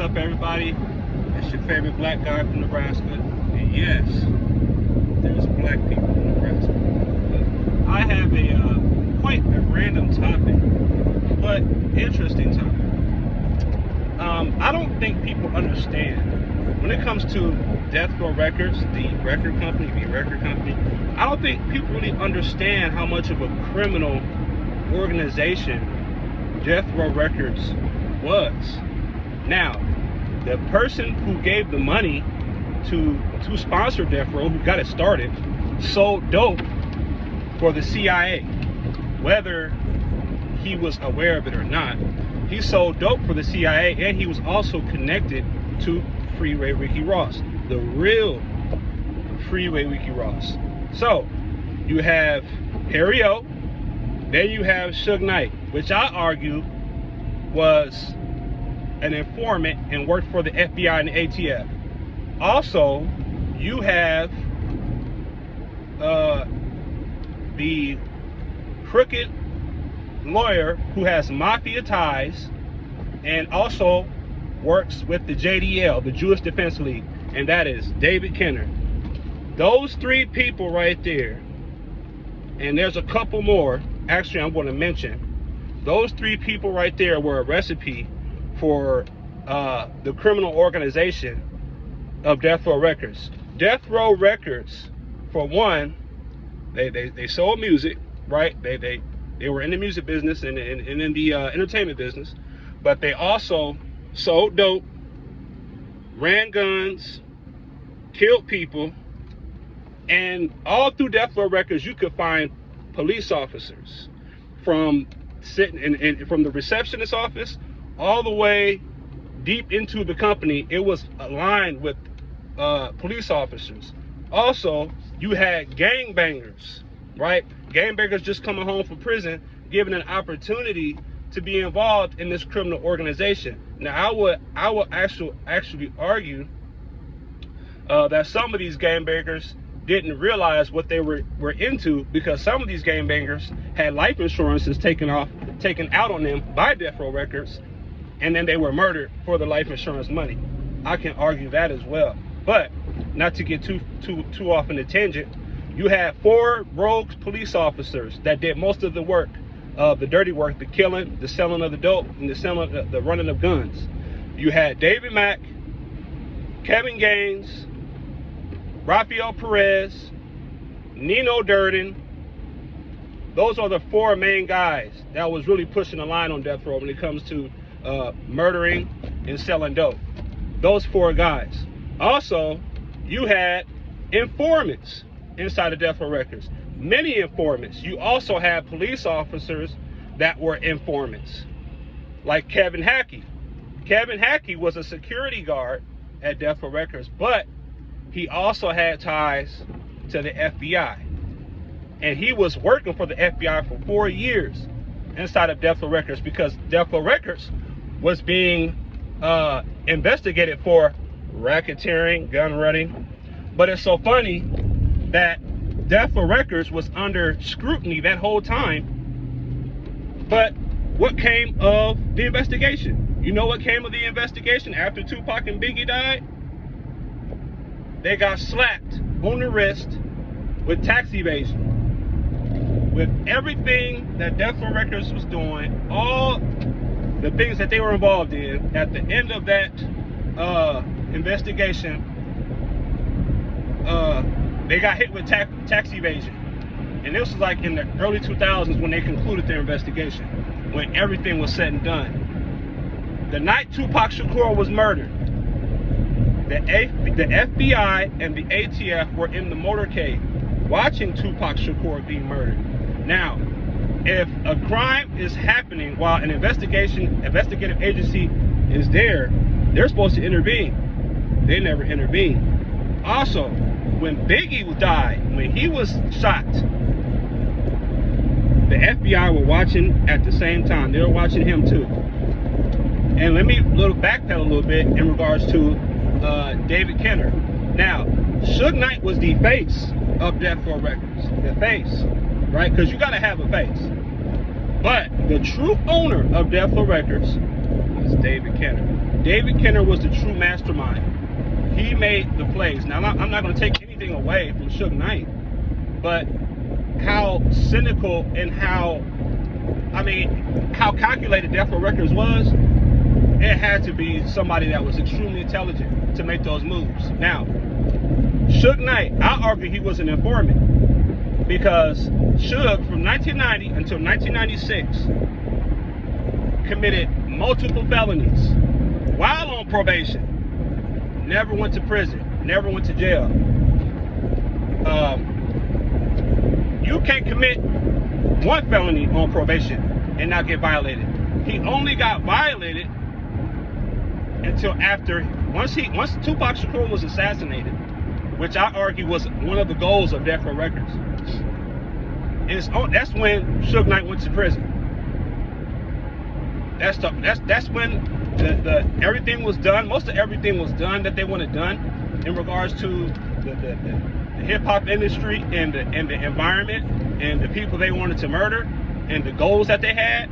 up, everybody? It's your favorite black guy from Nebraska. And yes, there's black people in Nebraska. I have a quite a random topic, but interesting topic. I don't think people understand when it comes to Deathrow Records, the record company, I don't think people really understand how much of a criminal organization Deathrow Records was. Now, the person who gave the money to sponsor Deathrow, who got it started, sold dope for the CIA. Whether he was aware of it or not, he sold dope for the CIA, and he was also connected to Freeway Ricky Ross, the real Freeway Ricky Ross. So you have Harry O, then you have Suge Knight, which I argue was an informant and worked for the FBI and the ATF. Also, you have the crooked lawyer who has mafia ties and also works with the JDL, the Jewish Defense League, and that is David Kenner. Those three people right there, and there's a couple more, actually I'm going to mention, those three people right there were a recipe for the criminal organization of Deathrow Records. Deathrow Records, for one, they sold music, right? They were in the music business and in the entertainment business, but they also sold dope, ran guns, killed people, and all through Deathrow Records you could find police officers from sitting from the receptionist office all the way deep into the company. It was aligned with police officers. Also, you had gangbangers, right? Gangbangers just coming home from prison, given an opportunity to be involved in this criminal organization. Now, I will actually argue that some of these gangbangers didn't realize what they were into, because some of these gangbangers had life insurances taken out on them by Deathrow Records, and then they were murdered for the life insurance money. I can argue that as well. But not to get too off in a tangent, you had 4 rogue police officers that did most of the work, the dirty work, the killing, the selling of the dope, and the running of guns. You had David Mack, Kevin Gaines, Rafael Perez, Nino Durden. Those are the 4 main guys that was really pushing the line on Deathrow when it comes to murdering and selling dope. Those 4 guys. Also, you had informants inside of Deathrow Records. Many informants. You also had police officers that were informants, like Kevin Hackey. Kevin Hackey was a security guard at Deathrow Records, but he also had ties to the FBI. And he was working for the FBI for 4 years inside of Deathrow Records, because Deathrow Records was being investigated for racketeering, gun running. But it's so funny that Deathrow Records was under scrutiny that whole time. But what came of the investigation? You know what came of the investigation after Tupac and Biggie died? They got slapped on the wrist with tax evasion. With everything that Deathrow Records was doing, all the things that they were involved in, at the end of that investigation, they got hit with tax evasion. And this was like in the early 2000s when they concluded their investigation, when everything was said and done. The night Tupac Shakur was murdered, the FBI and the ATF were in the motorcade watching Tupac Shakur being murdered. Now, if a crime is happening while an investigative agency is there, they're supposed to intervene. They never intervened. Also, when Biggie died, when he was shot, the FBI were watching at the same time. They were watching him too. And let me backpedal a little bit in regards to David Kenner. Now, Suge Knight was the face of Deathrow Records. The face, right? Because you got to have a face. But the true owner of Deathrow Records That's David Kenner. David Kenner was the true mastermind. He made the plays. Now, I'm not going to take anything away from Suge Knight, but how cynical and how calculated Deathrow Records was, it had to be somebody that was extremely intelligent to make those moves. Now, Suge Knight, I argue he was an informant, because Suge, from 1990 until 1996, committed multiple felonies while on probation. Never went to prison, never went to jail. You can't commit one felony on probation and not get violated. He only got violated until after, once Tupac Shakur was assassinated, which I argue was one of the goals of Deathrow Records. That's when Suge Knight went to prison. That's when the everything was done. Most of everything was done that they wanted done in regards to the hip hop industry and the environment and the people they wanted to murder and the goals that they had.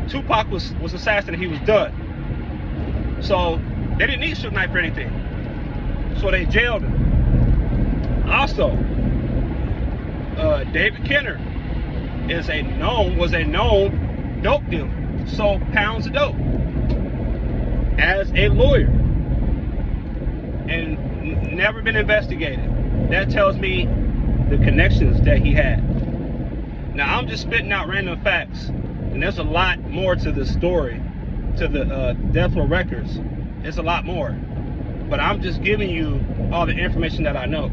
Tupac was assassinated. He was done. So they didn't need Suge Knight for anything. So they jailed him. Also, David Kenner was a known dope dealer. Sold pounds of dope as a lawyer and never been investigated. That tells me the connections that he had. Now, I'm just spitting out random facts, and there's a lot more to the story, to the Deathrow Records. There's a lot more, but I'm just giving you all the information that I know.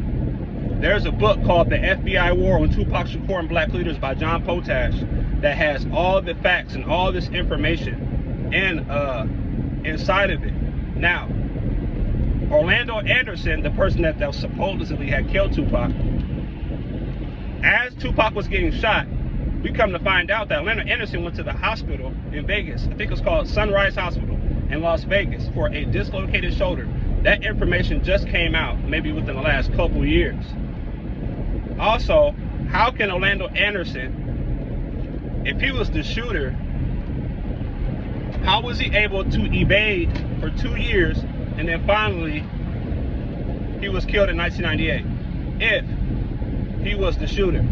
There's a book called The FBI War on Tupac Shakur and Black Leaders by John Potash that has all the facts and all this information and inside of it. Now, Orlando Anderson, the person that supposedly had killed Tupac, as Tupac was getting shot, we come to find out that Orlando Anderson went to the hospital in Vegas. I think it's called Sunrise Hospital in Las Vegas for a dislocated shoulder. That information just came out maybe within the last couple years. Also, how can Orlando Anderson, if he was the shooter, how was he able to evade for 2 years and then finally he was killed in 1998? If he was the shooter,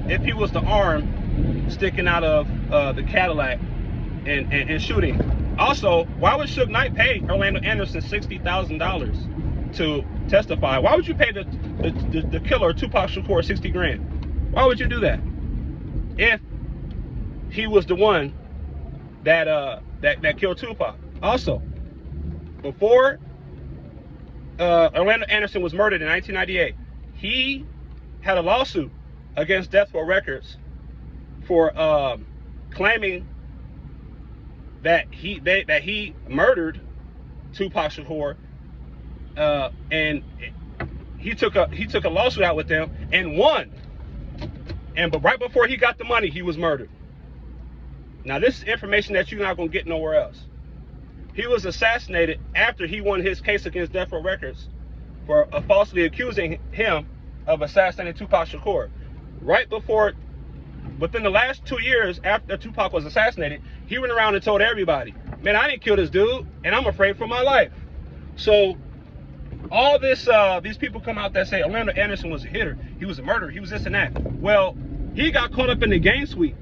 if he was the arm sticking out of the Cadillac and shooting. Also, why would Suge Knight pay Orlando Anderson $60,000 to testify? Why would you pay the killer Tupac Shakur 60 grand? Why would you do that if he was the one that killed Tupac? Also, before Orlando Anderson was murdered in 1998, he had a lawsuit against Deathrow Records for claiming that he murdered Tupac Shakur, and he took a lawsuit out with them and won. But right before he got the money, he was murdered. Now, this is information that you're not gonna get nowhere else. He was assassinated after he won his case against Deathrow Records for falsely accusing him of assassinating Tupac Shakur. Right before, within the last 2 years after Tupac was assassinated, he went around and told everybody, man, I didn't kill this dude, and I'm afraid for my life. So all this, these people come out that say Orlando Anderson was a hitter, he was a murderer, he was this and that. Well, he got caught up in the gang sweep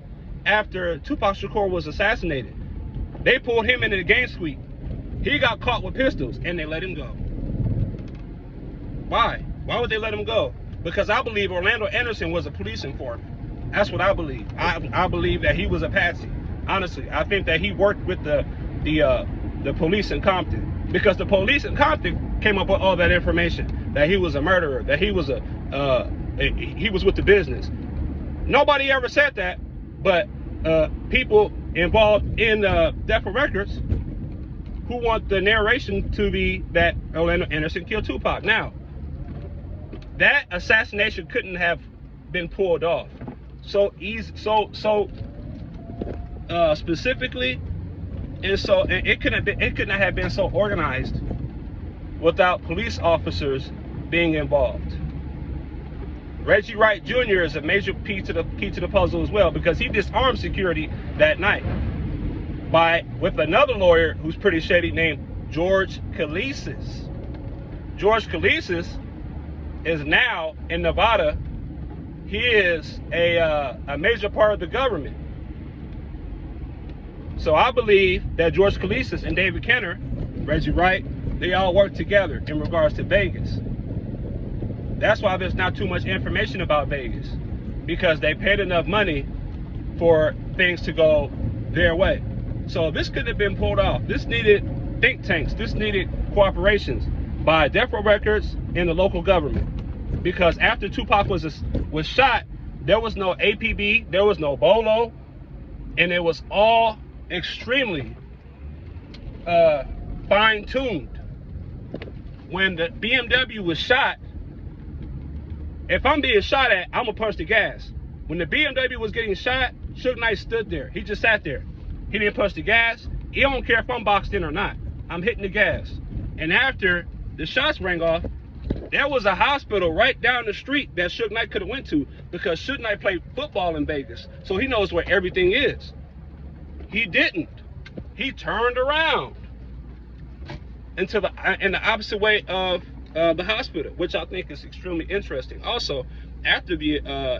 after Tupac Shakur was assassinated. They pulled him into the gang sweep. He got caught with pistols, and they let him go. Why? Why would they let him go? Because I believe Orlando Anderson was a police informant. That's what I believe. I believe that he was a patsy. Honestly, I think that he worked with the police in Compton, because the police in Compton came up with all that information, that he was a murderer, that he was he was with the business. Nobody ever said that, but people involved in Deathrow Records who want the narration to be that Orlando Anderson killed Tupac. Now, that assassination couldn't have been pulled off so easy, so specifically, and it couldn't have been so organized without police officers being involved. Reggie Wright Jr. is a major key to the puzzle as well, because he disarmed security that night with another lawyer who's pretty shady named George Kalisis. George Kalisis is now in Nevada. He is a major part of the government. So I believe that George Kalisis and David Kenner, Reggie Wright, they all work together in regards to Vegas. That's why there's not too much information about Vegas, because they paid enough money for things to go their way. So this could have been pulled off. This needed think tanks. This needed cooperations by Deathrow Records and the local government. Because after Tupac was shot, there was no APB, there was no BOLO, and it was all extremely fine-tuned. When the BMW was shot, if I'm being shot at, I'm gonna punch the gas. When the BMW was getting shot, Suge Knight stood there. He just sat there. He didn't punch the gas. He don't care if I'm boxed in or not. I'm hitting the gas. And after the shots rang off, there was a hospital right down the street that Suge Knight could have went to, because Suge Knight played football in Vegas, so he knows where everything is. He didn't. He turned around in the opposite way of the hospital, which I think is extremely interesting. Also, after the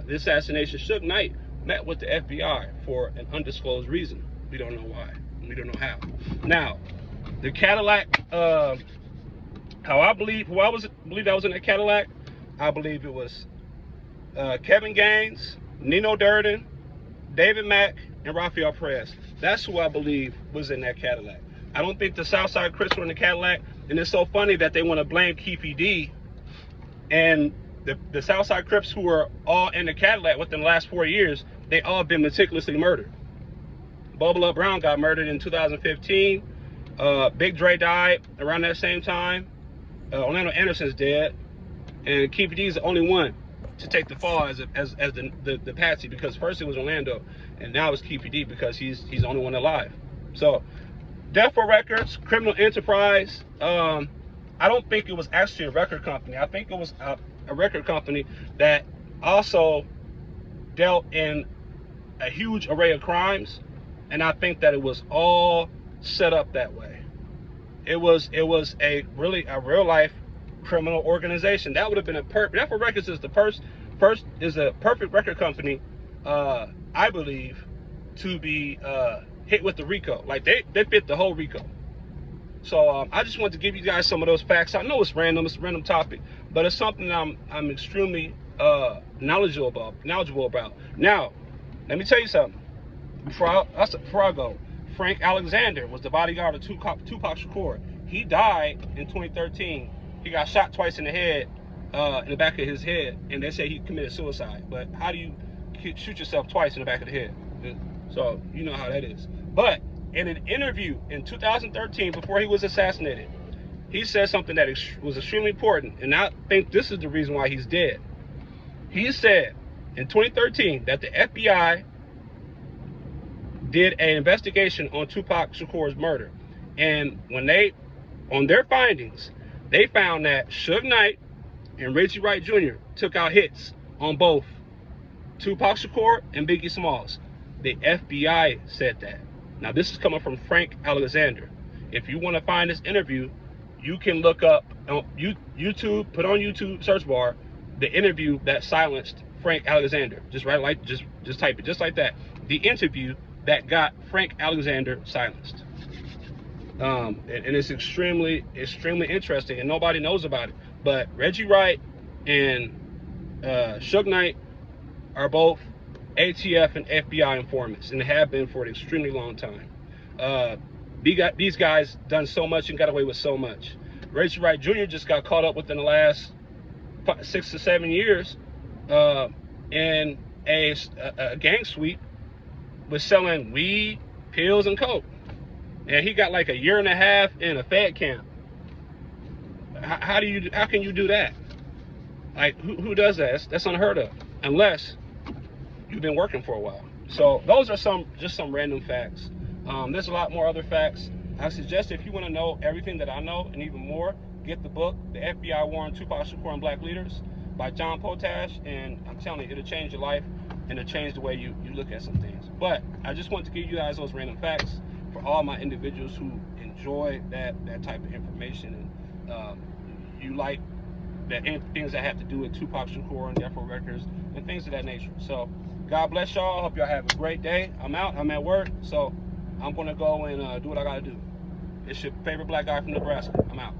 assassination, Suge Knight met with the FBI for an undisclosed reason. We don't know why. We don't know how. Now, the Cadillac, who I believe that was in that Cadillac, I believe it was Kevin Gaines, Nino Durden, David Mack, and Rafael Perez. That's who I believe was in that Cadillac. I don't think the Southside Crips were in the Cadillac, and it's so funny that they want to blame Keefy D and the Southside Crips who were all in the Cadillac within the last 4 years. They all been meticulously murdered. Bubba Brown got murdered in 2015. Big Dre died around that same time. Orlando Anderson's dead, and Keefy D is the only one to take the fall as the patsy, because first it was Orlando, and now it's Keefy D because he's the only one alive. So, Deathrow Records, criminal enterprise. I don't think it was actually a record company. I think it was a record company that also dealt in a huge array of crimes, and I think that it was all set up that way. It was a real life criminal organization. That would have been a perfect. Deathrow Records is the first is a perfect record company, I believe, to be hit with the RICO. Like they fit the whole RICO. So I just wanted to give you guys some of those facts. I know it's random, it's a random topic, but it's something I'm extremely knowledgeable about. Now, let me tell you something. Before I go, Frank Alexander was the bodyguard of Tupac Shakur. He died in 2013. He got shot twice in the head, in the back of his head, and they say he committed suicide. But how do you shoot yourself twice in the back of the head? So you know how that is. But in an interview in 2013, before he was assassinated, he said something that was extremely important, and I think this is the reason why he's dead. He said in 2013 that the FBI did an investigation on Tupac Shakur's murder, and on their findings, they found that Suge Knight and Reggie Wright Jr. took out hits on both Tupac Shakur and Biggie Smalls. The FBI said that. Now, this is coming from Frank Alexander. If you want to find this interview, you can look up on YouTube, put on YouTube search bar the interview that silenced Frank Alexander. Just type it just like that. The interview that got Frank Alexander silenced. And it's extremely interesting, and nobody knows about it. But Reggie Wright and Suge Knight are both ATF and FBI informants, and have been for an extremely long time. These guys done so much and got away with so much. Reggie Wright Jr. just got caught up within the last 6 to 7 years in a gang sweep with selling weed, pills, and coke. And he got like 1.5 years in a Fed camp. How can you do that? Like, who does that? That's unheard of, unless you've been working for a while. So those are just some random facts. There's a lot more other facts. I suggest, if you want to know everything that I know and even more, get the book, The FBI War on Tupac Shakur and Black Leaders by John Potash, and I'm telling you, it'll change your life and it'll change the way you look at some things. But I just wanted to give you guys those random facts. for all my individuals who enjoy that type of information, and you like that things that have to do with Tupac Shakur and Deathrow Records and things of that nature. So God bless y'all. Hope y'all have a great day. I'm out. I'm at work, so I'm gonna go and do what I gotta do. It's your favorite black guy from Nebraska. I'm out.